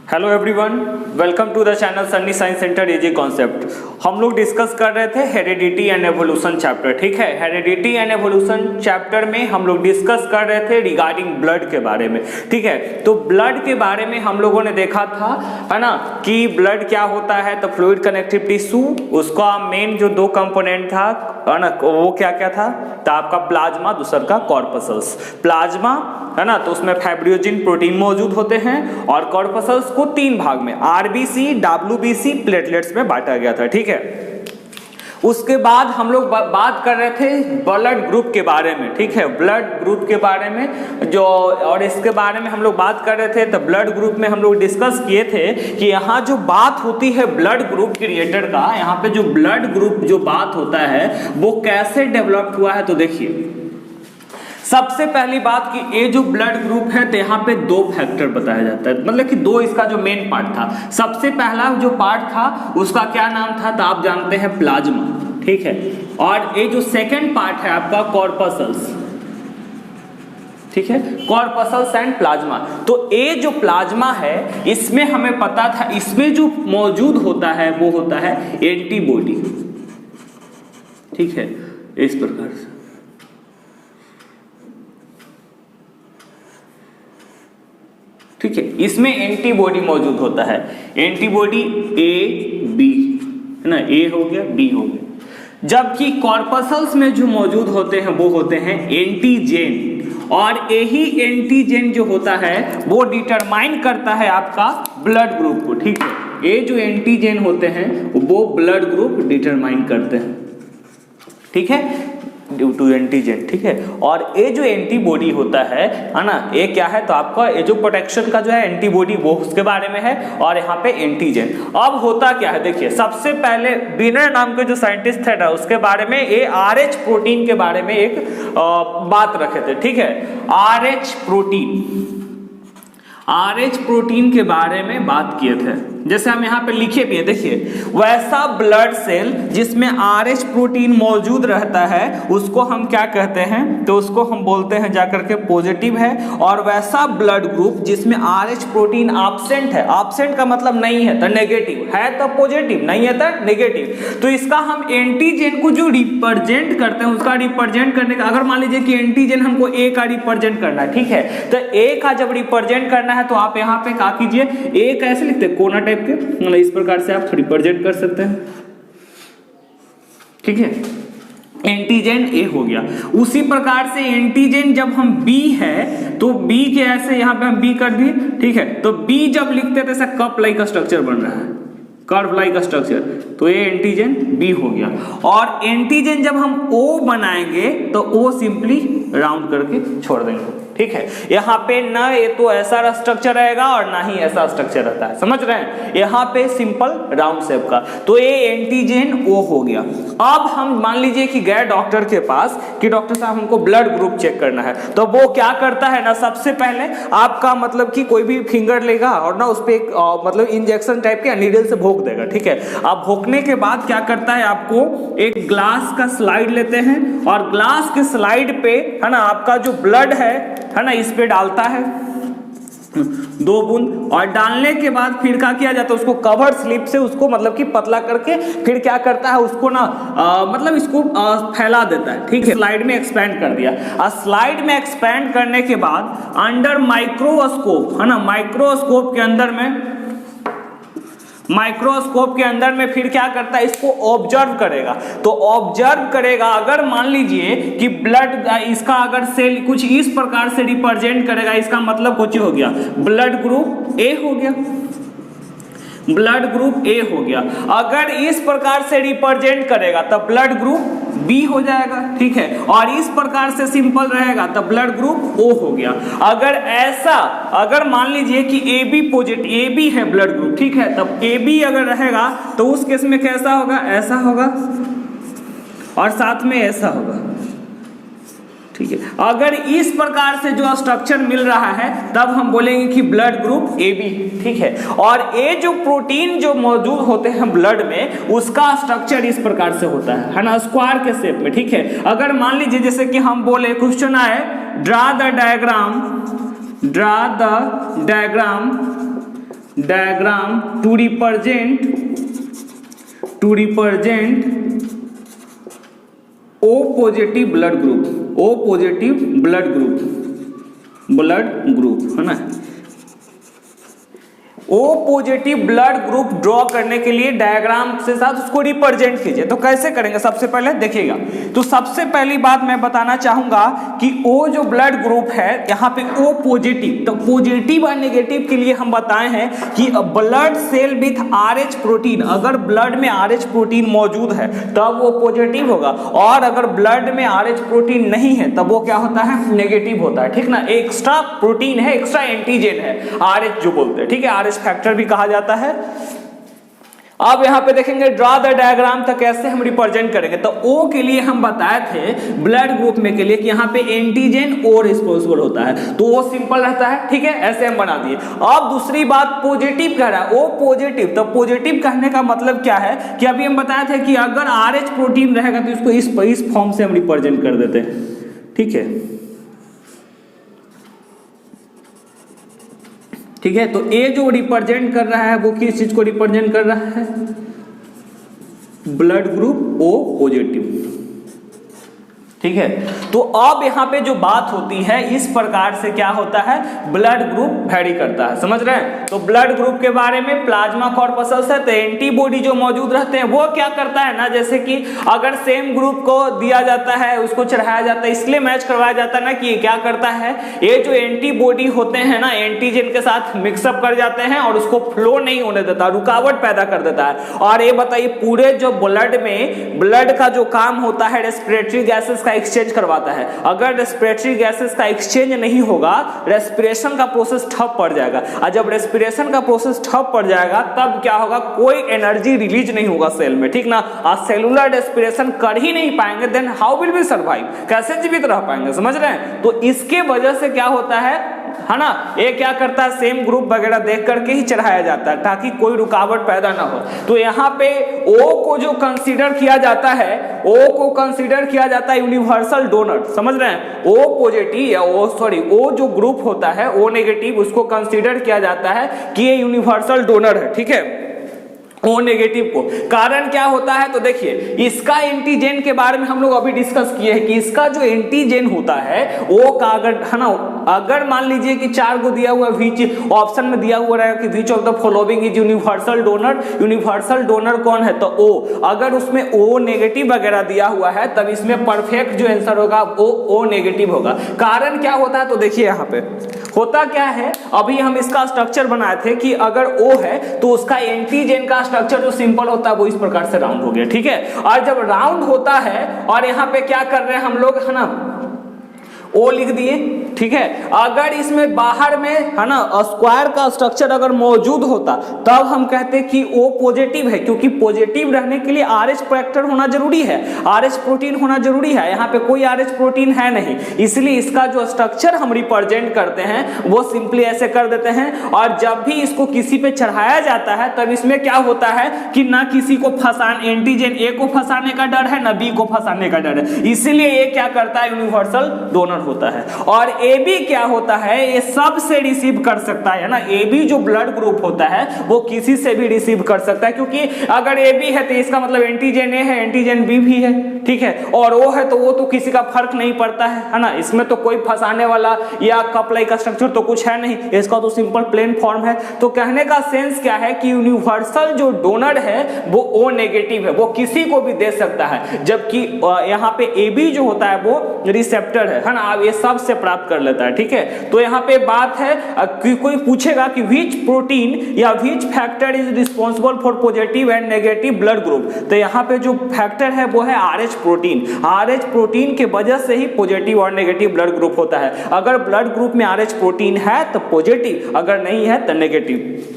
Hello everyone, welcome to the channel Sunny Science Centre AG concept. हम लोग discuss कर रहे थे हेरिडिटी एंड एवोल्यूशन चैप्टर। ठीक है, हेरिडिटी एंड एवोल्यूशन चैप्टर में हम लोग डिस्कस कर रहे थे रिगार्डिंग ब्लड के बारे में। ठीक है, तो ब्लड के बारे में हम लोगों ने देखा था, है ना, कि ब्लड क्या होता है। तो फ्लूइड कनेक्टिव टिश्यू, उसका मेन जो दो कंपोनेंट था, है ना, वो क्या क्या था। तो आपका प्लाज्मा, दूसरा का कॉर्पसल्स। प्लाज्मा, है ना, तो उसमें फाइब्रिनोजेन प्रोटीन मौजूद होते हैं और कॉर्पसल्स को तीन भाग में आरबीसी, डब्ल्यूबीसी, प्लेटलेट्स में बांटा गया था। ठीक है, उसके बाद हम लोग बात कर रहे थे ब्लड ग्रुप के बारे में। ठीक है, ब्लड ग्रुप के बारे में जो, और इसके बारे में हम लोग बात कर रहे थे। तो ब्लड ग्रुप में हम लोग डिस्कस किए थे कि यहाँ जो बात होती है ब्लड ग्रुप क्रिएटर का, यहाँ पे जो ब्लड ग्रुप जो बात होता है वो कैसे डेवलप हुआ है। तो देखिए, सबसे पहली बात कि ये जो ब्लड ग्रुप है तो यहाँ पे दो फैक्टर बताया जाता है, मतलब कि दो इसका जो मेन पार्ट था। सबसे पहला जो पार्ट था उसका क्या नाम था, तो आप जानते हैं प्लाज्मा। ठीक है, और ये जो सेकंड पार्ट है आपका कॉर्पसल्स। ठीक है, कॉर्पसल्स एंड प्लाज्मा। तो ये जो प्लाज्मा है इसमें हमें पता था, इसमें जो मौजूद होता है वो होता है एंटीबॉडी। ठीक है, इस प्रकार से ठीक है, इसमें एंटीबॉडी मौजूद होता है। एंटीबॉडी ए बी, है ना, ए हो गया, बी हो गया। जबकि कॉर्पसल्स में जो मौजूद होते हैं वो होते हैं एंटीजेन, और यही एंटीजेन जो होता है वो डिटरमाइन करता है आपका ब्लड ग्रुप को। ठीक है, ये जो एंटीजेन होते हैं वो ब्लड ग्रुप डिटरमाइन करते हैं। ठीक है, ड्यू टू एंटीजेन। ठीक है, और ये जो एंटीबॉडी होता है ना, ये क्या है, तो आपका ये जो प्रोटेक्शन का जो है एंटीबॉडी वो उसके बारे में है, और यहाँ पे एंटीजेन। अब होता क्या है, देखिए, सबसे पहले विनर नाम के जो साइंटिस्ट थे ना, उसके बारे में ये RH प्रोटीन के बारे में एक बात रखे थे। ठीक है, RH प्रोटीन के बारे में बात किए थे। जैसे हम यहाँ पे लिखे भी है, देखिए, वैसा ब्लड सेल जिसमें RH प्रोटीन मौजूद रहता है उसको हम क्या कहते हैं, तो उसको हम बोलते हैं जाकर के पॉजिटिव है। और वैसा ब्लड ग्रुप जिसमें RH प्रोटीन एब्सेंट है, एब्सेंट का मतलब नहीं है तो नेगेटिव, है तो पॉजिटिव, नहीं है तो नेगेटिव। तो इसका हम एंटीजेन को जो रिप्रेजेंट करते हैं, उसका रिप्रेजेंट करने का, अगर मान लीजिए कि एंटीजेन हमको A का रिप्रेजेंट करना है, ठीक है, तो A का जब रिप्रेजेंट करना है तो आप यहाँ पे क्या कीजिए, A कैसे लिखते हैं, कोना टाइप के, मतलब इस प्रकार से आप रिप्रेजेंट कर सकते हैं। ठीक है, एंटीजेन A हो गया। उसी प्रकार से एंटीजेन जब हम B है तो B के ऐसे यहाँ पे हम B कर दिए। ठीक है, तो B जब लिखते हैं तो ऐसा कप लाइक का स्ट्रक्चर बन रहा है, कर्व लाइक का स्ट्रक्चर, तो ये एंटीजेन B हो गया। और एंटीजेन जब हम O बनाएंगे तो O सिंपली राउंड करके छोड़ देंगे। ठीक है, यहाँ पे ना ये तो ऐसा स्ट्रक्चर रहेगा और ना ही ऐसा स्ट्रक्चर रहता है, समझ रहे हैं, यहाँ पे सिंपल राउंड शेप का, तो ये एंटीजेन O हो गया। अब हम मान लीजिए कि गए डॉक्टर के पास कि डॉक्टर साहब हमको ब्लड ग्रुप चेक करना है, तो वो क्या करता है ना, सबसे पहले आपका मतलब कि कोई भी फिंगर लेगा और ना उस पर एक मतलब इंजेक्शन टाइप के नीडल से भोंक देगा। ठीक है, अब भोंकने के बाद क्या करता है, आपको एक ग्लास का स्लाइड लेते हैं और ग्लास के स्लाइड पे, है ना, आपका जो ब्लड है ना, इस पे डालता है 2 बूंद, और डालने के बाद फिर क्या किया जाता है, उसको कवर स्लिप से उसको मतलब कि पतला करके फिर क्या करता है, उसको ना मतलब इसको फैला देता है। ठीक है, स्लाइड में एक्सपेंड कर दिया। और स्लाइड में एक्सपेंड करने के बाद अंडर माइक्रोस्कोप, है ना, माइक्रोस्कोप के अंदर में फिर क्या करता है, इसको ऑब्जर्व करेगा। तो ऑब्जर्व करेगा, अगर मान लीजिए कि ब्लड इसका अगर सेल कुछ इस प्रकार से रिप्रेजेंट करेगा, इसका मतलब कुछ हो गया, ब्लड ग्रुप A हो गया, ब्लड ग्रुप A हो गया। अगर इस प्रकार से रिप्रेजेंट करेगा तब ब्लड ग्रुप B हो जाएगा। ठीक है, और इस प्रकार से सिंपल रहेगा तब ब्लड ग्रुप O हो गया। अगर ऐसा, अगर मान लीजिए कि AB पॉजिटिव, AB है ब्लड ग्रुप, ठीक है, तब AB अगर रहेगा तो उस केस में कैसा होगा, ऐसा होगा और साथ में ऐसा होगा। ठीक है, अगर इस प्रकार से जो स्ट्रक्चर मिल रहा है तब हम बोलेंगे कि ब्लड ग्रुप AB। ठीक है, और ये जो प्रोटीन जो मौजूद होते हैं ब्लड में, उसका स्ट्रक्चर इस प्रकार से होता है ना, स्क्वायर के शेप में। ठीक है, अगर मान लीजिए जैसे कि हम बोले, क्वेश्चन आए, draw the diagram diagram to represent O positive blood group है ना। O positive blood group draw करने के लिए डायग्राम से साथ उसको रिप्रेजेंट कीजिए। तो कैसे करेंगे, सबसे पहले देखिएगा। तो सबसे पहली बात मैं बताना चाहूंगा कि O जो ब्लड ग्रुप है यहाँ पे O पॉजिटिव, तो पॉजिटिव और नेगेटिव के लिए हम बताए हैं कि blood cell with RH protein, अगर ब्लड में RH प्रोटीन मौजूद है तब वो पॉजिटिव होगा, और अगर ब्लड में RH प्रोटीन नहीं है तब वो क्या होता है, नेगेटिव होता है। ठीक ना, एक्स्ट्रा प्रोटीन है, एक्स्ट्रा एंटीजन है, RH जो बोलते हैं। ठीक है, RH फैक्टर भी कहा जाता है। अब यहां पे देखेंगे ड्रा द डायग्राम, तो कैसे हम रिप्रेजेंट करेंगे। तो O के लिए हम बताए थे ब्लड ग्रुप में के लिए कि यहाँ पे एंटीजन O रिस्पॉन्सिबल होता है, तो वो सिंपल रहता है। ठीक है, ऐसे हम बना दिए। अब दूसरी बात पॉजिटिव कह रहा है, O पॉजिटिव, तो पॉजिटिव कहने का मतलब क्या है कि अभी हम बताए थे कि अगर RH प्रोटीन रहेगा तो इसको इस फॉर्म से हम रिप्रेजेंट कर देते हैं। ठीक है, ठीक है। तो ए जो रिप्रेजेंट कर रहा है वो किस चीज को रिप्रेजेंट कर रहा है, ब्लड ग्रुप O पॉजिटिव। ठीक है, तो अब यहाँ पे जो बात होती है इस प्रकार से क्या होता है, ब्लड ग्रुप वेरी करता है, समझ रहे हैं। तो ब्लड ग्रुप के बारे में प्लाज्मा कॉर्पसल्स है, तो एंटीबॉडी जो मौजूद रहते हैं वो क्या करता है ना, जैसे कि अगर सेम ग्रुप को दिया जाता है, उसको चढ़ाया जाता है, इसलिए मैच करवाया जाता है ना कि ये क्या करता है, ये जो एंटीबॉडी होते हैं ना एंटीजन के साथ मिक्सअप कर जाते हैं और उसको फ्लो नहीं होने देता, रुकावट पैदा कर देता है। और ये बताइए पूरे जो ब्लड में, ब्लड का जो काम होता है रेस्पिरेटरी गैसेस का एक्सचेंज करवाता है, अगर रेस्पिरेटरी गैसेस का एक्सचेंज नहीं होगा रेस्पिरेशन का प्रोसेस ठप पड़ जाएगा, और जब रेस्पिरेशन का प्रोसेस ठप पड़ जाएगा तब क्या होगा, कोई एनर्जी रिलीज नहीं होगा सेल में। ठीक ना, और सेलुलर रेस्पिरेशन कर ही नहीं पाएंगे, then how will we survive, कैसे जीवित रह पाएंगे, समझ रहे हैं। तो इसके वजह से क्या होता है ना, ये क्या करता है, सेम ग्रुप वगैरह देख करके ही चढ़ाया जाता है ताकि कोई रुकावट पैदा ना हो। तो यहाँ पे O को जो कंसीडर किया जाता है, O को कंसीडर किया जाता है यूनिवर्सल डोनर, समझ रहे हैं। O पॉजिटिव या O जो ग्रुप होता है O नेगेटिव, उसको कंसीडर किया जाता है कि ये यूनिवर्सल डोनर है। ठीक है, O नेगेटिव को, कारण क्या होता है, तो देखिए इसका एंटीजन के बारे में हम लोग अभी डिस्कस किए हैं कि इसका जो एंटीजन होता है O का, अगर है ना, अगर मान लीजिए कि 4 को दिया हुआ, विच ऑप्शन में दिया हुआ रहेगा कि which of the following is universal donor, universal donor कौन है, तो O, अगर उसमें O नेगेटिव वगैरह दिया हुआ है तब इसमें परफेक्ट जो आंसर होगा O नेगेटिव होगा। कारण क्या होता है, तो देखिए यहाँ पे होता क्या है, अभी हम इसका स्ट्रक्चर बनाए थे कि अगर O है तो उसका एंटीजन का स्ट्रक्चर जो सिंपल होता है वो इस प्रकार से राउंड हो गया। ठीक है, और जब राउंड होता है और यहाँ पे क्या कर रहे हैं हम लोग, है ना, O लिख दिए। ठीक है, अगर इसमें बाहर में, है ना, स्क्वायर का स्ट्रक्चर अगर मौजूद होता तब हम कहते कि O पॉजिटिव है, क्योंकि पॉजिटिव रहने के लिए RH फैक्टर होना जरूरी है, RH प्रोटीन होना जरूरी है। यहाँ पे कोई RH प्रोटीन है नहीं, इसलिए इसका जो स्ट्रक्चर हम रिप्रेजेंट करते हैं वो सिंपली ऐसे कर देते हैं। और जब भी इसको किसी पे चढ़ाया जाता है तब इसमें क्या होता है कि ना किसी को फंसाने, एंटीजन A को फंसाने का डर है, ना B को फंसाने का डर है, इसीलिए ये क्या करता है, यूनिवर्सल डोनर होता है। और AB क्या होता है, ये सब से रिसीव कर सकता है ना, AB जो ब्लड ग्रुप होता है वो किसी से भी रिसीव कर सकता है, क्योंकि अगर AB है तो इसका मतलब एंटीजन A है, एंटीजन B भी है। ठीक है, और O है तो वो तो किसी का फर्क नहीं पड़ता है ना, इसमें तो कोई फंसाने वाला या कप लाइक का स्ट्रक्चर तो कुछ है नहीं, इसका तो सिंपल प्लेन फॉर्म है। तो कहने का सेंस क्या है कि यूनिवर्सल जो डोनर है वो O नेगेटिव है, वो किसी को भी दे सकता है, जबकि यहाँ पे AB जो होता है वो रिसेप्टर है ना, ये सब से प्राप्त कर लेता है। ठीक है, तो यहाँ पे बात है कि कोई पूछेगा कि विच प्रोटीन या which factor is responsible for positive and negative blood group, तो यहाँ पे जो फैक्टर है वो है RH प्रोटीन। RH प्रोटीन के वजह से ही पॉजिटिव और नेगेटिव ब्लड ग्रुप होता है। अगर ब्लड ग्रुप में RH प्रोटीन है तो पॉजिटिव, अगर नहीं है तो नेगेटिव।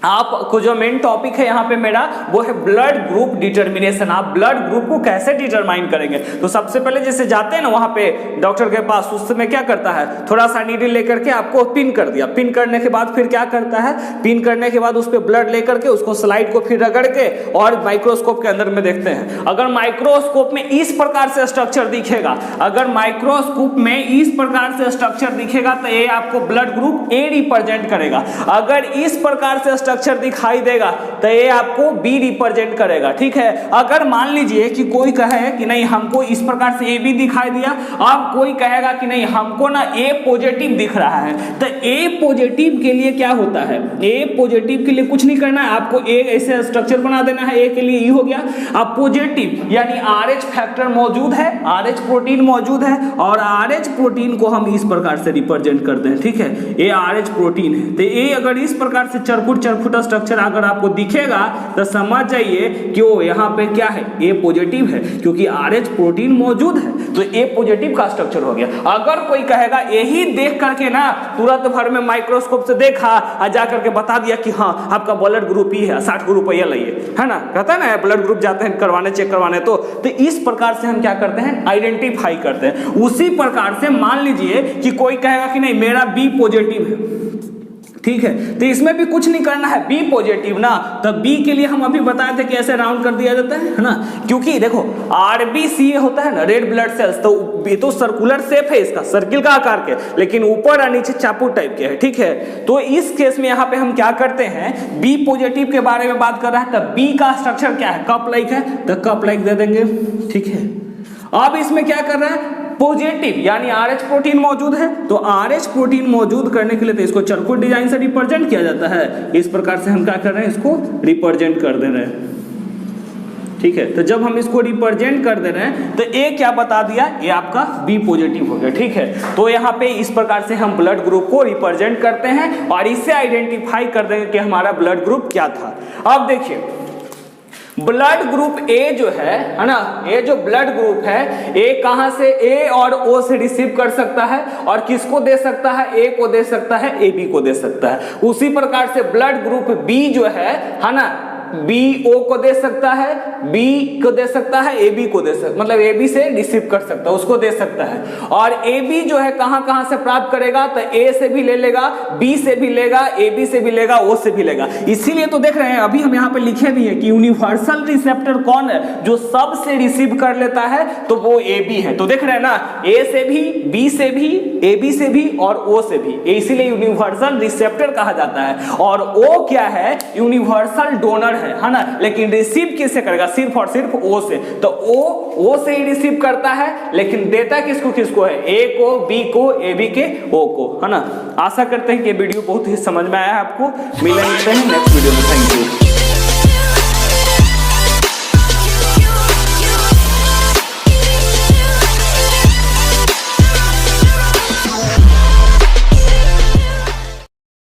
आपको जो मेन टॉपिक है यहाँ पे मेरा वो है ब्लड ग्रुप डिटर्मिनेशन। आप ब्लड ग्रुप को कैसे डिटरमाइन करेंगे, तो सबसे पहले जैसे जाते हैं ना वहां पे डॉक्टर के पास, उस समय क्या करता है, थोड़ा सा नीडल लेकर के आपको पिन कर दिया, पिन करने के बाद फिर क्या करता है, पिन करने के बाद उस पर ब्लड लेकर के उसको स्लाइड को फिर रगड़ के और माइक्रोस्कोप के अंदर में देखते हैं। अगर माइक्रोस्कोप में इस प्रकार से स्ट्रक्चर दिखेगा, अगर माइक्रोस्कोप में इस प्रकार से स्ट्रक्चर दिखेगा तो ये आपको ब्लड ग्रुप A रिप्रेजेंट करेगा। अगर इस प्रकार से स्ट्रक्चर दिखाई देगा तो ये आपको बी रिप्रेजेंट करेगा, ठीक है। अगर मान लीजिए कि कोई कहे कि नहीं हमको इस प्रकार से ए बी दिखाई दिया, अब कोई कहेगा कि नहीं हमको ना ए पॉजिटिव दिख रहा है, तो ए पॉजिटिव के लिए क्या होता है, ए पॉजिटिव के लिए कुछ नहीं करना है, आपको ए ऐसे स्ट्रक्चर बना देना है, ए के लिए ई हो गया। अब पॉजिटिव यानी RH फैक्टर मौजूद है, RH प्रोटीन मौजूद है, और RH प्रोटीन को हम इस प्रकार से रिप्रेजेंट करते हैं, ठीक है। ये RH प्रोटीन है, तो ये अगर इस प्रकार से चरखुट स्ट्रक्चर अगर आपको दिखेगा तो समझ जाइए कि वो यहाँ पे क्या है, ए पॉजिटिव है, क्योंकि RH प्रोटीन मौजूद है तो ए पॉजिटिव का स्ट्रक्चर हो गया। अगर कोई कहेगा यही देख करके ना तुरंत भर में माइक्रोस्कोप से देखा और जा करके बता दिया कि हाँ आपका ब्लड ग्रुप ही है, 60 रुपया लाइए, है ना, कहता है ना ब्लड ग्रुप जाते हैं करवाने, चेक करवाने, तो इस प्रकार से हम क्या करते हैं, आइडेंटिफाई करते हैं। उसी प्रकार से मान लीजिए कि कोई कहेगा कि नहीं मेरा बी पॉजिटिव है, ठीक है, तो इसमें भी कुछ नहीं करना है, बी पॉजिटिव ना, तो बी के लिए हम अभी बताए थे कि ऐसे राउंड कर दिया जाता है ना, क्योंकि देखो RBC होता है ना, रेड ब्लड सेल्स, तो ये तो सर्कुलर शेप है इसका, सर्किल का आकार के, लेकिन ऊपर और नीचे चापू टाइप के है, ठीक है। तो इस केस में यहाँ पे हम क्या करते हैं, बी पॉजिटिव के बारे में बात कर रहा है, तो बी का स्ट्रक्चर क्या है, कप लाइक है, तो कप लाइक दे देंगे, ठीक है। अब इसमें क्या कर रहा है, पॉजिटिव यानी RH प्रोटीन मौजूद है, तो RH प्रोटीन मौजूद करने के लिए तो इसको चरखुट डिजाइन से रिप्रेजेंट किया जाता है, इस प्रकार से हम क्या कर रहे हैं, इसको रिप्रेजेंट कर दे रहे हैं, ठीक है। तो जब हम इसको रिप्रेजेंट कर दे रहे हैं तो ए क्या बता दिया, ये आपका बी पॉजिटिव हो गया, ठीक है। तो यहाँ पे इस प्रकार से हम ब्लड ग्रुप को रिप्रेजेंट करते हैं और इससे आइडेंटिफाई कर देंगे कि हमारा ब्लड ग्रुप क्या था। अब देखिए ब्लड ग्रुप ए जो है ना, ये जो ब्लड ग्रुप है ए कहां से, ए और ओ से रिसीव कर सकता है, और किसको दे सकता है, ए को दे सकता है, ए बी को दे सकता है। उसी प्रकार से ब्लड ग्रुप बी जो है ना, बी ओ को दे सकता है, बी को दे सकता है, ए बी को दे सकता, मतलब ए बी से रिसीव कर सकता है, उसको दे सकता है। और ए बी जो है कहां कहां से प्राप्त करेगा, तो ए से भी ले लेगा, बी से भी लेगा, ए बी से भी लेगा, ओ से भी लेगा। इसीलिए तो देख रहे हैं अभी हम यहाँ पे लिखे भी है कि यूनिवर्सल रिसेप्टर कौन है, जो सबसे रिसीव कर लेता है, तो वो ए बी है। तो देख रहे हैं ना, ए से भी, बी से भी, ए बी से भी और ओ से भी, इसीलिए यूनिवर्सल रिसेप्टर कहा जाता है। और ओ क्या है, यूनिवर्सल डोनर है ना, लेकिन रिसीव किससे करेगा, सिर्फ और सिर्फ ओ से, तो ओ से ही रिसीव करता है, लेकिन देता किसको किसको है, ए को, बी को, ए बी के, ओ को, है ना। आशा करते हैं कि ये वीडियो बहुत ही समझ में आया आपको, मिलेंगे नेक्स्ट वीडियो में, थैंक यू।